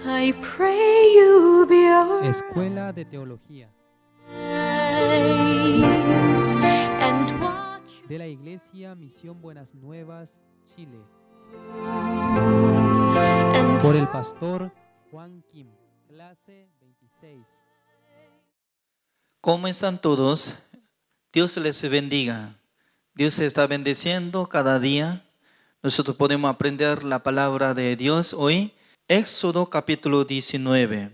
I pray you be our Escuela de Teología eyes and watch de la Iglesia Misión Buenas Nuevas, Chile, and por el pastor Juan Kim, clase 26. ¿Cómo están todos? Dios les bendiga. Dios está bendiciendo cada día. Nosotros podemos aprender la palabra de Dios hoy. Éxodo capítulo 19,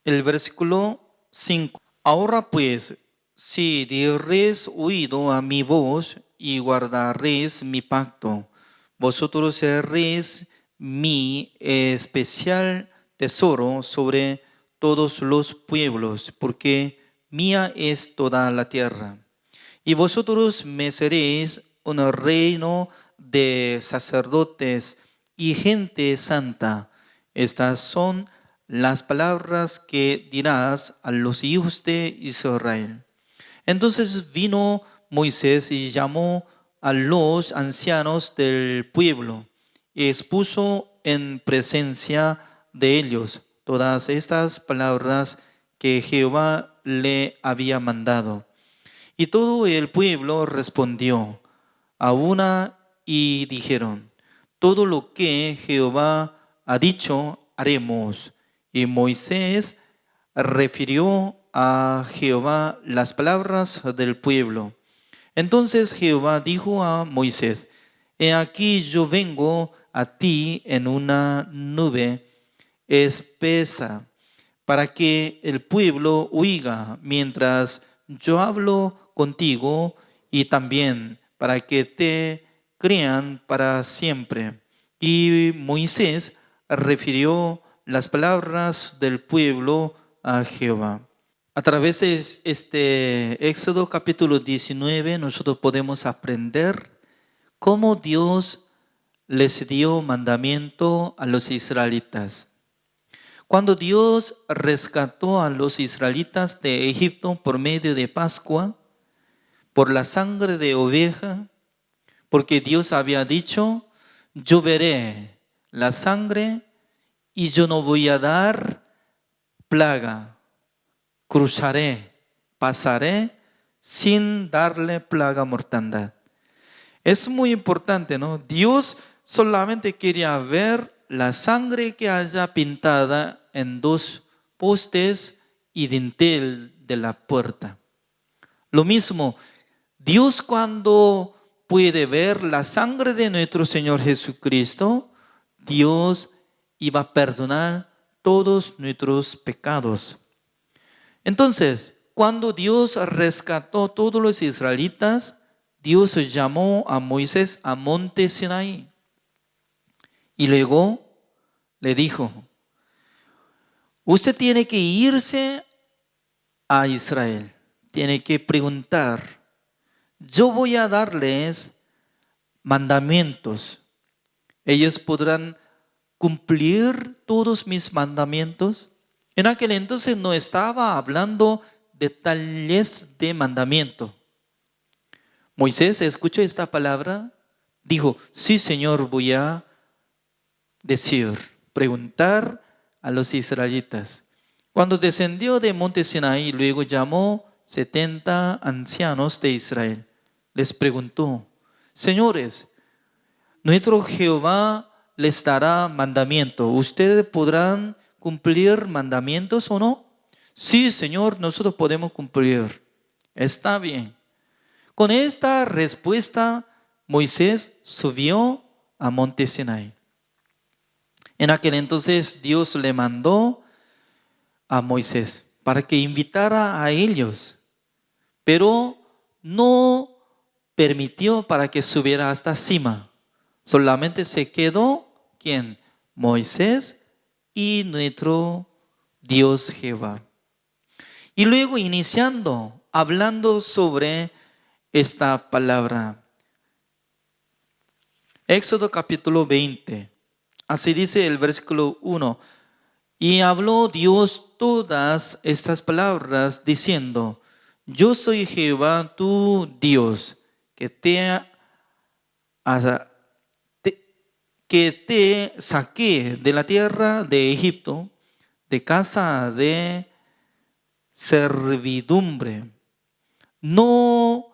el versículo 5. Ahora pues, si diereis oído a mi voz y guardaréis mi pacto, vosotros seréis mi especial tesoro sobre todos los pueblos, porque mía es toda la tierra. Y vosotros me seréis un reino de sacerdotes y gente santa. Estas son las palabras que dirás a los hijos de Israel. Entonces vino Moisés y llamó a los ancianos del pueblo y expuso en presencia de ellos todas estas palabras que Jehová le había mandado. Y todo el pueblo respondió a una y dijeron: todo lo que Jehová ha dicho, haremos. Y Moisés refirió a Jehová las palabras del pueblo. Entonces Jehová dijo a Moisés: he aquí yo vengo a ti en una nube espesa, para que el pueblo oiga mientras yo hablo contigo, y también para que te crean para siempre. Y Moisés refirió las palabras del pueblo a Jehová. A través de este Éxodo capítulo 19, nosotros podemos aprender cómo Dios les dio mandamiento a los israelitas. Cuando Dios rescató a los israelitas de Egipto por medio de Pascua, por la sangre de oveja, porque Dios había dicho: yo veré la sangre y yo no voy a dar plaga. Cruzaré, pasaré sin darle plaga mortandad. Es muy importante, ¿no? Dios solamente quería ver la sangre que haya pintada en dos postes y dintel de la puerta. Lo mismo, Dios cuando puede ver la sangre de nuestro Señor Jesucristo, Dios iba a perdonar todos nuestros pecados. Entonces, cuando Dios rescató a todos los israelitas, Dios llamó a Moisés a monte Sinaí. Y luego le dijo: usted tiene que irse a Israel, tiene que preguntar. Yo voy a darles mandamientos. Ellos podrán cumplir todos mis mandamientos. En aquel entonces no estaba hablando detalles de mandamiento. Moisés escuchó esta palabra, dijo: sí, Señor, voy a decir, preguntar a los israelitas. Cuando descendió de monte Sinaí, luego llamó 70 ancianos de Israel. Les preguntó: señores, nuestro Jehová les dará mandamiento. ¿Ustedes podrán cumplir mandamientos o no? Sí, Señor, nosotros podemos cumplir. Está bien. Con esta respuesta, Moisés subió a monte Sinaí. En aquel entonces Dios le mandó a Moisés para que invitara a ellos, pero no permitió para que subiera hasta cima. Solamente se quedó, ¿quién? Moisés y nuestro Dios Jehová. Y luego hablando sobre esta palabra. Éxodo capítulo 20. Así dice el versículo 1. Y habló Dios todas estas palabras diciendo: yo soy Jehová tu Dios, que te saqué de la tierra de Egipto, de casa de servidumbre. No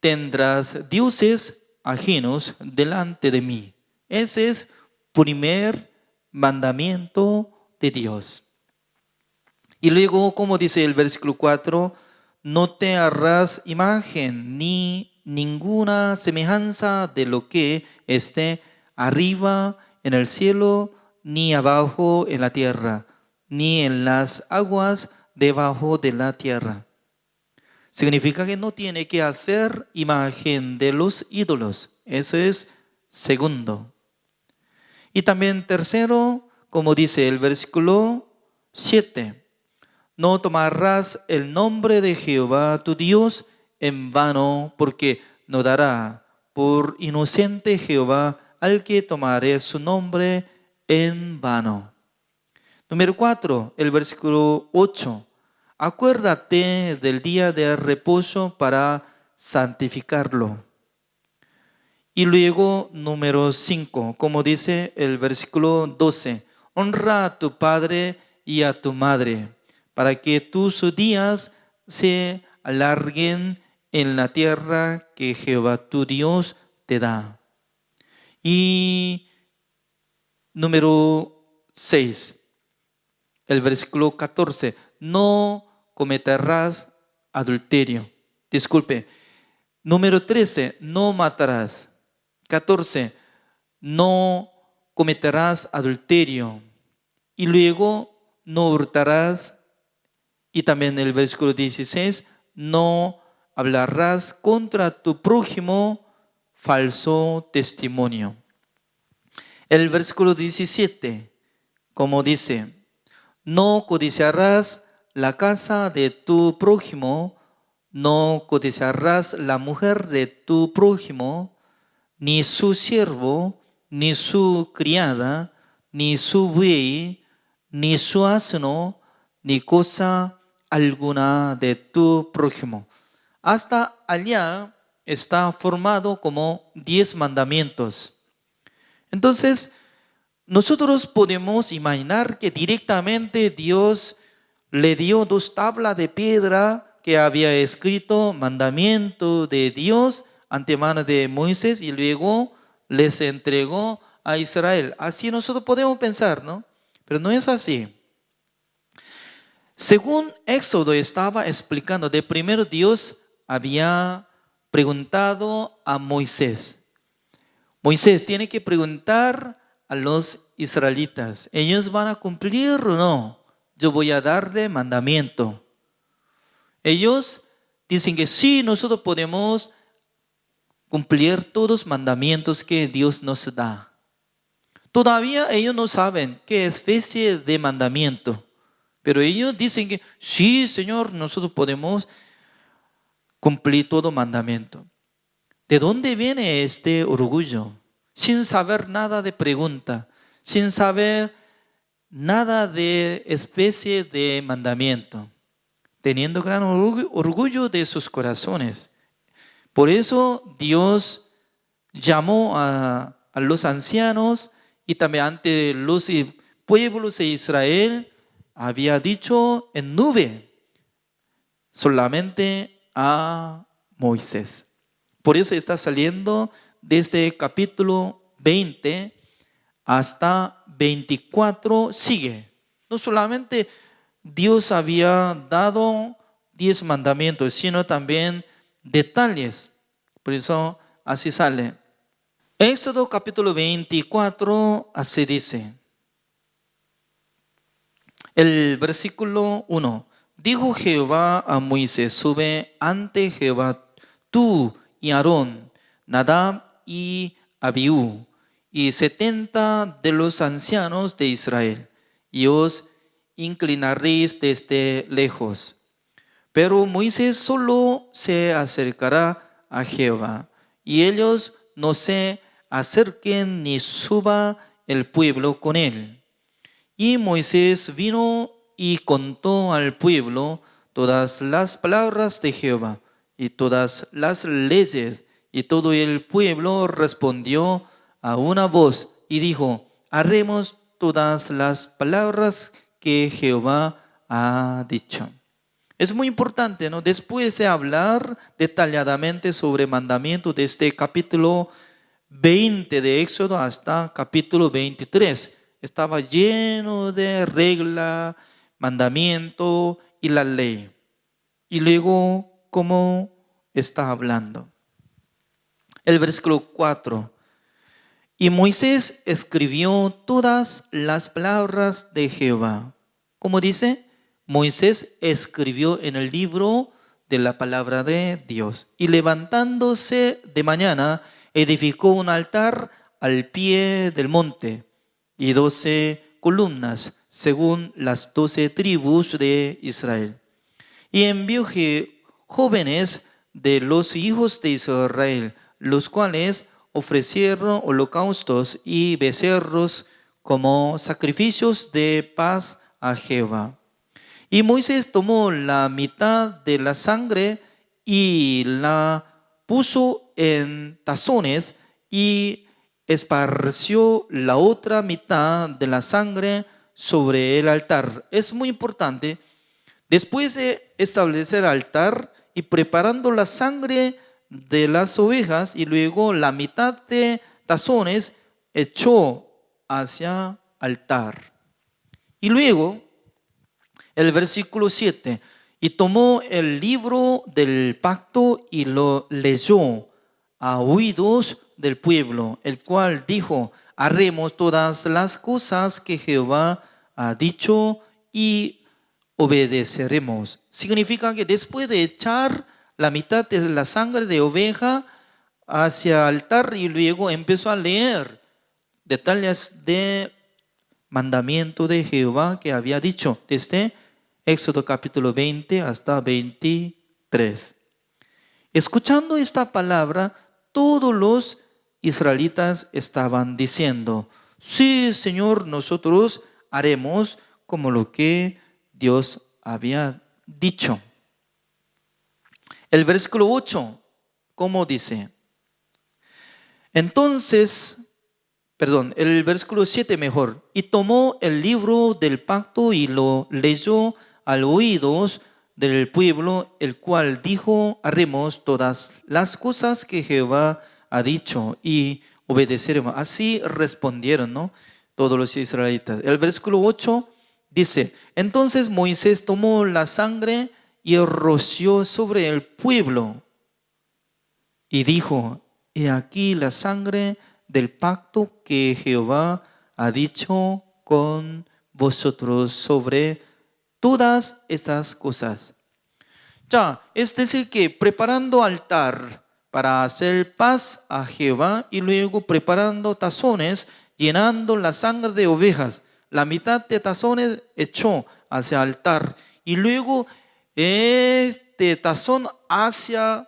tendrás dioses ajenos delante de mí. Ese es primer mandamiento de Dios. Y luego, como dice el versículo 4, no te harás imagen ni ninguna semejanza de lo que esté arriba en el cielo, ni abajo en la tierra, ni en las aguas debajo de la tierra. Significa que no tiene que hacer imagen de los ídolos. Eso es segundo. Y también tercero, como dice el versículo 7, no tomarás el nombre de Jehová tu Dios en vano, porque no dará por inocente Jehová al que tomare su nombre en vano. Número 4, el versículo 8. Acuérdate del día de reposo para santificarlo. Y luego, número 5, como dice el versículo 12. Honra a tu padre y a tu madre, para que tus días se alarguen en la tierra que Jehová tu Dios te da. Y número 6, el versículo 14. No cometerás adulterio. Disculpe. Número 13, no matarás. 14, no cometerás adulterio. Y luego, no hurtarás. Y también el versículo 16, no hablarás contra tu prójimo falso testimonio. El versículo 17, como dice, no codiciarás la casa de tu prójimo, no codiciarás la mujer de tu prójimo, ni su siervo, ni su criada, ni su buey, ni su asno, ni cosa alguna de tu prójimo. Hasta allá está formado como 10 mandamientos. Entonces, nosotros podemos imaginar que directamente Dios le dio 2 tablas de piedra que había escrito mandamiento de Dios antemano de Moisés y luego les entregó a Israel. Así nosotros podemos pensar, ¿no? Pero no es así. Según Éxodo estaba explicando, de primero Dios había preguntado a Moisés. Moisés tiene que preguntar a los israelitas, ¿ellos van a cumplir o no? Yo voy a darle mandamiento. Ellos dicen que sí, nosotros podemos cumplir todos los mandamientos que Dios nos da. Todavía ellos no saben qué especie de mandamiento, pero ellos dicen que sí, Señor, nosotros podemos cumplir todo mandamiento. ¿De dónde viene este orgullo? Sin saber nada de pregunta, sin saber nada de especie de mandamiento, teniendo gran orgullo de sus corazones. Por eso Dios llamó a los ancianos y también ante los pueblos de Israel había dicho en nube solamente a Moisés. Por eso está saliendo desde capítulo 20 hasta 24, sigue. No solamente Dios había dado 10 mandamientos, sino también detalles. Por eso así sale. Éxodo capítulo 24, así dice. El versículo 1. Dijo Jehová a Moisés, sube ante Jehová tú y Aarón, Nadab y Abiú, y 70 de los ancianos de Israel, y os inclinaréis desde lejos. Pero Moisés solo se acercará a Jehová, y ellos no se acerquen ni suba el pueblo con él. Y Moisés vino y contó al pueblo todas las palabras de Jehová y todas las leyes, y todo el pueblo respondió a una voz y dijo: haremos todas las palabras que Jehová ha dicho. Es muy importante, ¿no? Después de hablar detalladamente sobre mandamientos desde capítulo 20 de Éxodo hasta capítulo 23, estaba lleno de regla, mandamiento y la ley. Y luego, ¿cómo está hablando? El versículo 4. Y Moisés escribió todas las palabras de Jehová. ¿Cómo dice? Moisés escribió en el libro de la palabra de Dios. Y levantándose de mañana, edificó un altar al pie del monte y 12 columnas, según las 12 tribus de Israel. Y envió jóvenes de los hijos de Israel, los cuales ofrecieron holocaustos y becerros como sacrificios de paz a Jehová. Y Moisés tomó la mitad de la sangre y la puso en tazones y esparció la otra mitad de la sangre sobre el altar. Es muy importante. Después de establecer el altar y preparando la sangre de las ovejas y luego la mitad de tazones, echó hacia altar. Y luego el versículo 7, y tomó el libro del pacto y lo leyó a oídos del pueblo, el cual dijo: haremos todas las cosas que Jehová ha dicho y obedeceremos. Significa que después de echar la mitad de la sangre de oveja hacia el altar y luego empezó a leer detalles de mandamiento de Jehová que había dicho desde Éxodo capítulo 20 hasta 23. Escuchando esta palabra, todos los israelitas estaban diciendo: sí, Señor, nosotros haremos como lo que Dios había dicho. El versículo 8, ¿cómo dice? Entonces, el versículo 7 mejor. Y tomó el libro del pacto y lo leyó al oídos del pueblo, el cual dijo: haremos todas las cosas que Jehová ha dicho y obedeceremos. Así respondieron, ¿no?, todos los israelitas. El versículo 8 dice: entonces Moisés tomó la sangre y roció sobre el pueblo y dijo: he aquí la sangre del pacto que Jehová ha dicho con vosotros sobre todas estas cosas. Ya, es decir que preparando altar para hacer paz a Jehová y luego preparando tazones, llenando la sangre de ovejas, la mitad de tazones echó hacia altar y luego este tazón hacia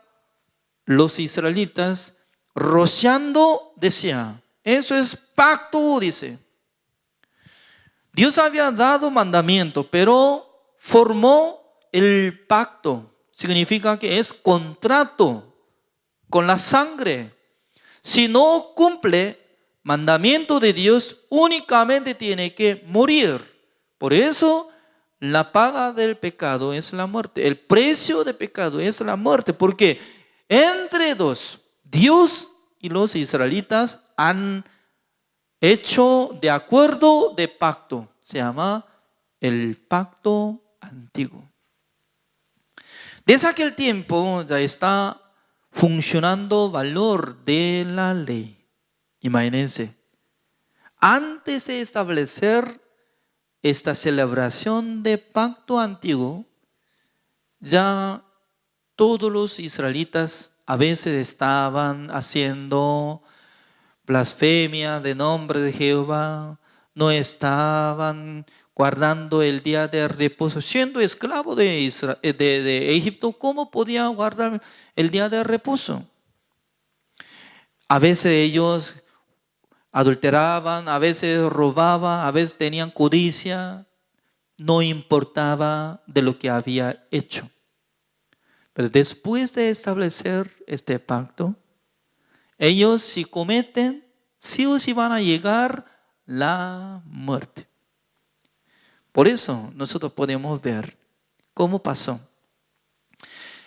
los israelitas, rociando, decía. Eso es pacto, dice. Dios había dado mandamiento, pero formó el pacto. Significa que es contrato con la sangre. Si no cumple mandamiento de Dios, únicamente tiene que morir. Por eso la paga del pecado es la muerte. El precio del pecado es la muerte, porque entre dos, Dios y los israelitas han hecho de acuerdo de pacto. Se llama el pacto antiguo. Desde aquel tiempo ya está funcionando valor de la ley. Imagínense, antes de establecer esta celebración de pacto antiguo, ya todos los israelitas a veces estaban haciendo blasfemia de nombre de Jehová, no estaban guardando el día de reposo. Siendo esclavo de Egipto, ¿cómo podía guardar el día de reposo? A veces ellos adulteraban, a veces robaban, a veces tenían codicia, no importaba de lo que había hecho. Pero después de establecer este pacto, ellos si cometen, sí o sí van a llegar la muerte. Por eso nosotros podemos ver cómo pasó.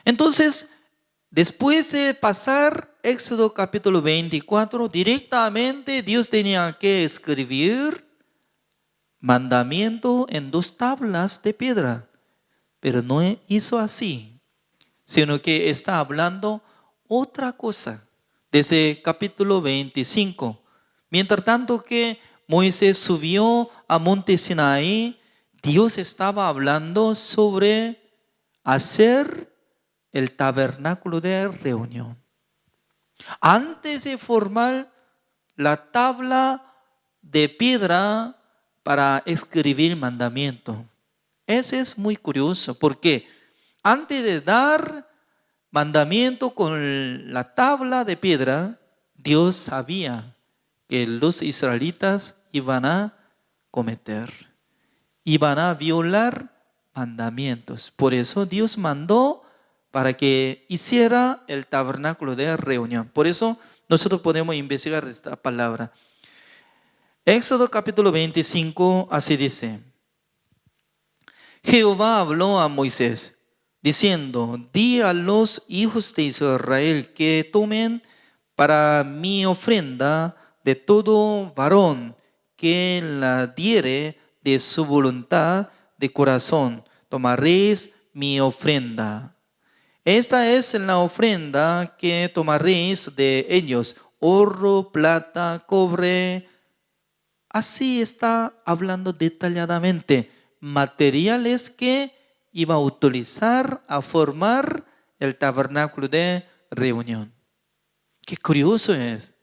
Entonces, después de pasar Éxodo capítulo 24, directamente Dios tenía que escribir mandamiento en 2 tablas de piedra. Pero no hizo así, sino que está hablando otra cosa. Desde capítulo 25. Mientras tanto que Moisés subió a monte Sinaí, Dios estaba hablando sobre hacer el tabernáculo de reunión. Antes de formar la tabla de piedra para escribir mandamiento. Ese es muy curioso, porque antes de dar mandamiento con la tabla de piedra, Dios sabía que los israelitas iban a cometer, iban a violar mandamientos. Por eso Dios mandó para que hiciera el tabernáculo de reunión. Por eso nosotros podemos investigar esta palabra. Éxodo capítulo 25, así dice: Jehová habló a Moisés, diciendo: di a los hijos de Israel que tomen para mi ofrenda de todo varón que la diere de su voluntad de corazón. Tomaréis mi ofrenda. Esta es la ofrenda que tomaréis de ellos: oro, plata, cobre. Así está hablando detalladamente. Materiales que iba a utilizar a formar el tabernáculo de reunión. Qué curioso es.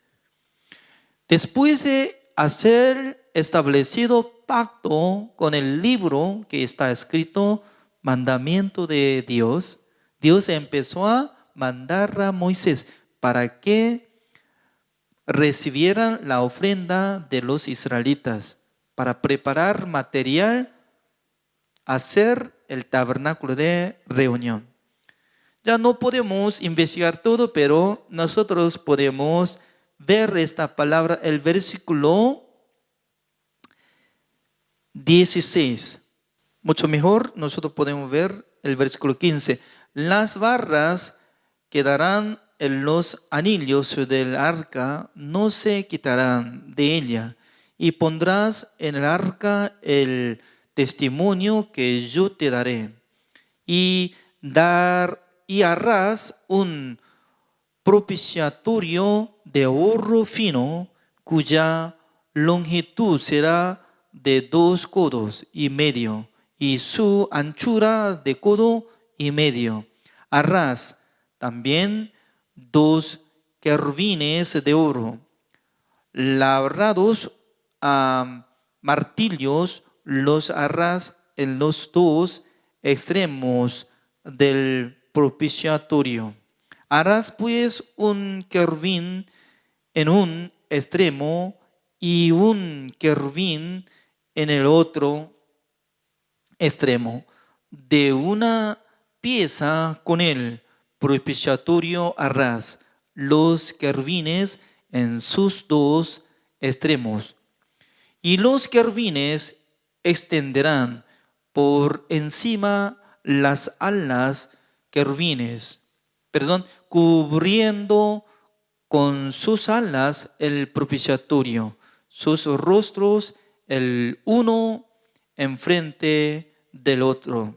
Después de hacer establecido pacto con el libro que está escrito, mandamiento de Dios, Dios empezó a mandar a Moisés para que recibieran la ofrenda de los israelitas, para preparar material, hacer el tabernáculo de reunión. Ya no podemos investigar todo, pero nosotros podemos ver esta palabra, el versículo 16. Mucho mejor, nosotros podemos ver el versículo 15. Las barras quedarán en los anillos del arca, no se quitarán de ella, y pondrás en el arca el testimonio que yo te daré, y harás un propiciatorio de oro fino, cuya longitud será de 2 codos y medio, y su anchura de codo y medio. Harás también 2 querubines de oro, labrados a martillos, los harás en los 2 extremos del propiciatorio. Harás pues un querubín en un extremo y un querubín en el otro extremo. De una pieza con el propiciatorio harás los querubines en sus 2 extremos. Y los querubines extenderán por encima las alas cubriendo con sus alas el propiciatorio, sus rostros el uno enfrente del otro,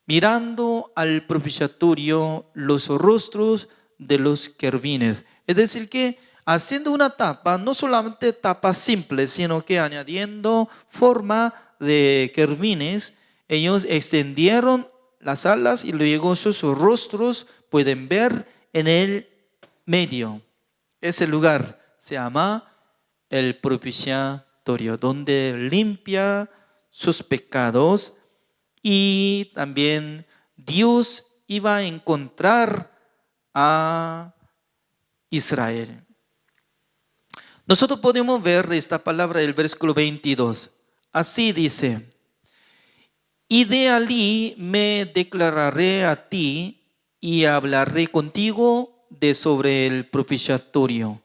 mirando al propiciatorio los rostros de los querubines. Es decir que haciendo una tapa, no solamente tapa simple, sino que añadiendo forma de querubines, ellos extendieron las alas y luego sus rostros pueden ver en el medio. Ese lugar se llama el propiciatorio, donde limpia sus pecados, y también Dios iba a encontrar a Israel. Nosotros podemos ver esta palabra del versículo 22. Así dice: y de allí me declararé a ti y hablaré contigo de sobre el propiciatorio,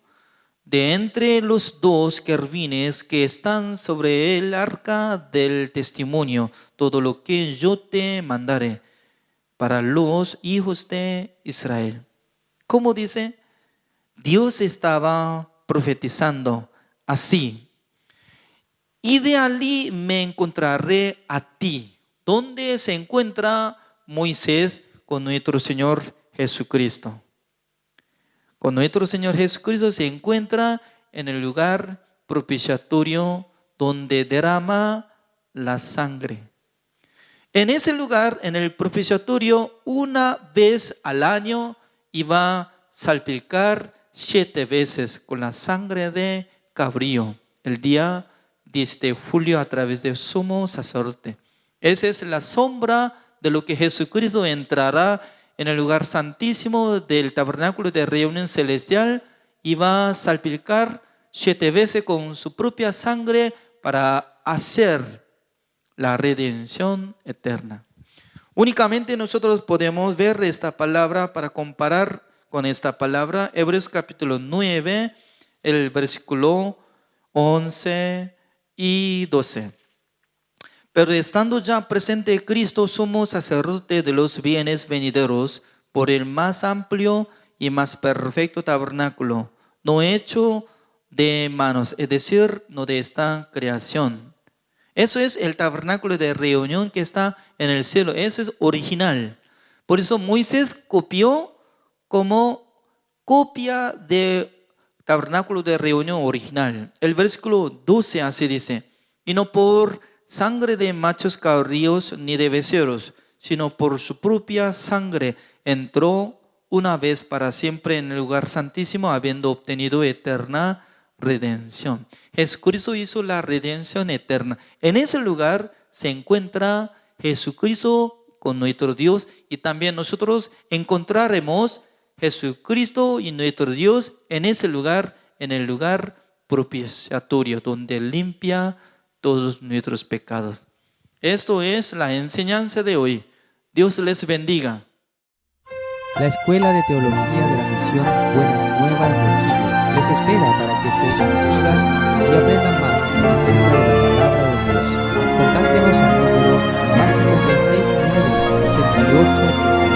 de entre los dos querubines que están sobre el arca del testimonio, todo lo que yo te mandaré para los hijos de Israel. ¿Cómo dice? Dios estaba profetizando así. Y de allí me encontraré a ti. ¿Dónde se encuentra Moisés con nuestro Señor Jesucristo? Con nuestro Señor Jesucristo se encuentra en el lugar propiciatorio donde derrama la sangre. En ese lugar, en el propiciatorio, una vez al año iba a salpicar 7 veces con la sangre de cabrío, el día 10 de julio a través del sumo sacerdote. Esa es la sombra de lo que Jesucristo entrará en el lugar santísimo del tabernáculo de reunión celestial y va a salpicar 7 veces con su propia sangre para hacer la redención eterna. Únicamente nosotros podemos ver esta palabra para comparar con esta palabra. Hebreos capítulo 9, el versículo 11 y 12. Pero estando ya presente Cristo, sumo sacerdote de los bienes venideros, por el más amplio y más perfecto tabernáculo, no hecho de manos, es decir, no de esta creación. Eso es el tabernáculo de reunión que está en el cielo. Eso es original. Por eso Moisés copió como copia del tabernáculo de reunión original. El versículo 12 así dice: y no por sangre de machos cabríos ni de becerros, sino por su propia sangre entró una vez para siempre en el lugar santísimo, habiendo obtenido eterna redención. Jesucristo hizo la redención eterna. En ese lugar se encuentra Jesucristo con nuestro Dios, y también nosotros encontraremos Jesucristo y nuestro Dios en ese lugar, en el lugar propiciatorio, donde limpia todos nuestros pecados. Esto es la enseñanza de hoy. Dios les bendiga. La Escuela de Teología de la Misión Buenas Nuevas de Chile les espera para que se inscriban y aprendan más acerca de la palabra de Dios. Contáctenos al número +56 988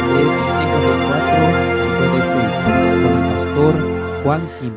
33 54 56 con el pastor Juan Kim.